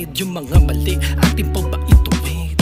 kapatid, yung mga mali ating pa ba ituwid?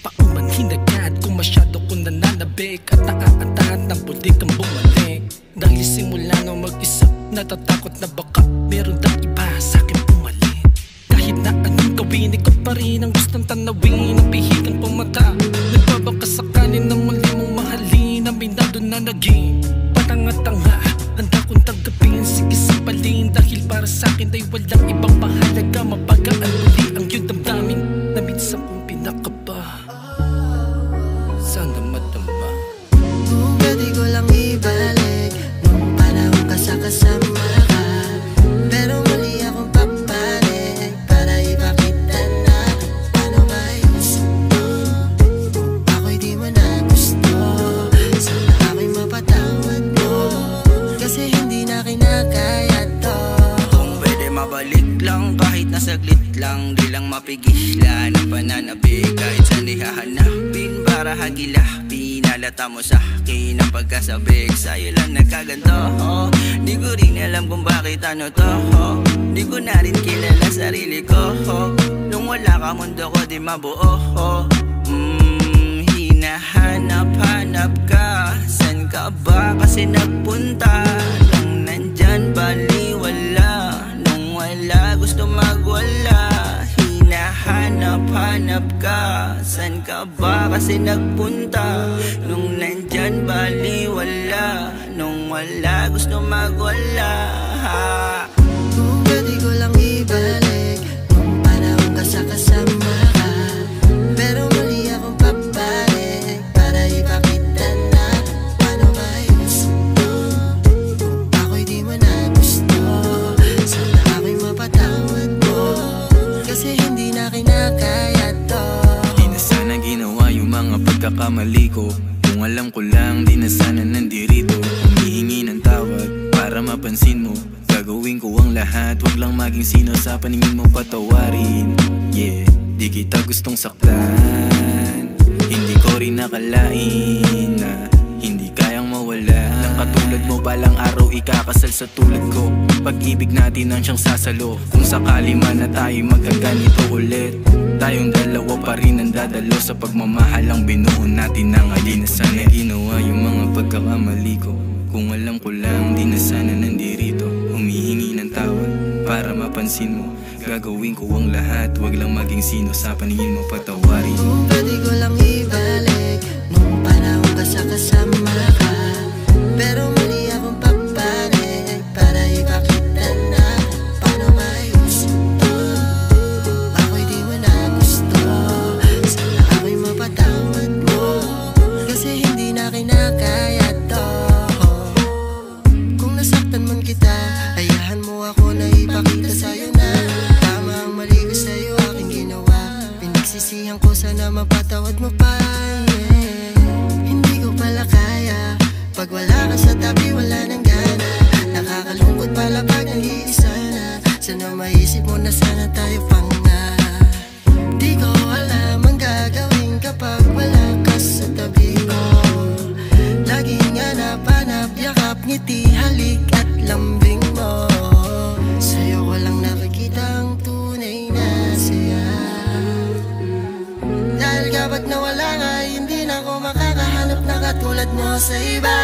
Paumanhin agad kung masyado kong nananabik at naaatat ng puli kang bumalik. Dahil simula nung mag-isa, natatakot na baka meron daw iba sa'kin pumalit. Kahit na anong gawin, ikaw pa rin ang gustong tanawin. Ang pihigang pumata, nagbabaka sakanin ng muli mong mahalin. Aminado na naging patanga-tanga, handa kong tanggapin, sige sapalin. Dahil para sa'kin ay walang ibang mahalaga. Mapagaan muli ang iyong damdamin na minsan kong pinakaba. Sana madama. Kung pwede ko lang ibalik nung panahon kasama ka, pero muli akong papalik para ipakita na paano mayos mo. Kung ako'y di mo na gusto, sana ako'y mapatawad mo, kasi hindi na kinakaya to. Kung pwede mabalik lang kahit na saglit lang, di lang mapigilan ang pananabik. Kahit saan ihahanapin para hagilapin, halata mo sa'kin ang pagkasabik. Sa'yo lang nagkaganto, di ko rin alam kung bakit ano to. Di ko na rin kilala sarili ko. Nung wala ka mundo ko di mabuo. Hinahanap-hanap ka, san ka ba kasi nagpunta? Nung nandyan baliwala, nung wala gusto magwala. Hinahanap-hanap ka, san ka ba kasi nagpunta? Nung nandyan baliwala, nung wala gusto magwala. Kung pwede ko lang ibalik nung panahon kasama ka, pero muli akong papalik para ipakita na paano mayos mo. Kung ako'y di mo na gusto, sana ako'y mapatawad mo, kasi hindi na kinakaya to. Di na sana ginawa yung mga pagkakamali ko. Kung alam ko lang, di na sana nandirito. Humihingi ng tawad para mapansin mo. Gagawin ko ang lahat, wag lang maging sino sa paningin mo patawarin. Yeah, di kita gustong saktan. Hindi ko rin nakalain na hindi kayang mawala ng katulad mo. Balang araw ikakasal sa tulad ko. Pag-ibig natin ang siyang sasalo. Kung sakali man na tayo magkaganito ulit, tayong dalawa pa rin ang dadalo sa pagmamahal ang binuo natin ng alin. Sana ginawa yung mga pagkakamali ko. Kung alam ko lang, di na sana nandirito. Humihingi ng tawad para mapansin mo. Gagawin ko ang lahat, wag lang maging sino sa paningin mo patawarin. Kung pwede ko lang ibalik nung panahon kasama ka, pero muli akong papalik para ipakita na paano mayos mo. Kung ako'y di mo na gusto, sana ako'y mapatawad mo, kasi hindi na kinakaya to. Kung nasaktan man kita, ayahan mo ako na ipakita sa'yo na tama ang mali ko sa'yo aking ginawa. Pinagsisihan ko, sana mapatawad mo pa, yeah. Hindi ko pala kaya pag wala ka sa tabi, wala nang gana. Nakakalungkot pala pag nag-iisa na. Sana maisip mo na sana tayo pa nga. Di ko alam ang gagawin kapag wala ka sa tabi ko. Laging hanap-hanap, yakap, ngiti, halik at lambing mo. Sa'yo ko lang nakikita ang tunay na saya. Dahil kapag nawala ka, hindi na ako makakahanap na katulad mo sa iba.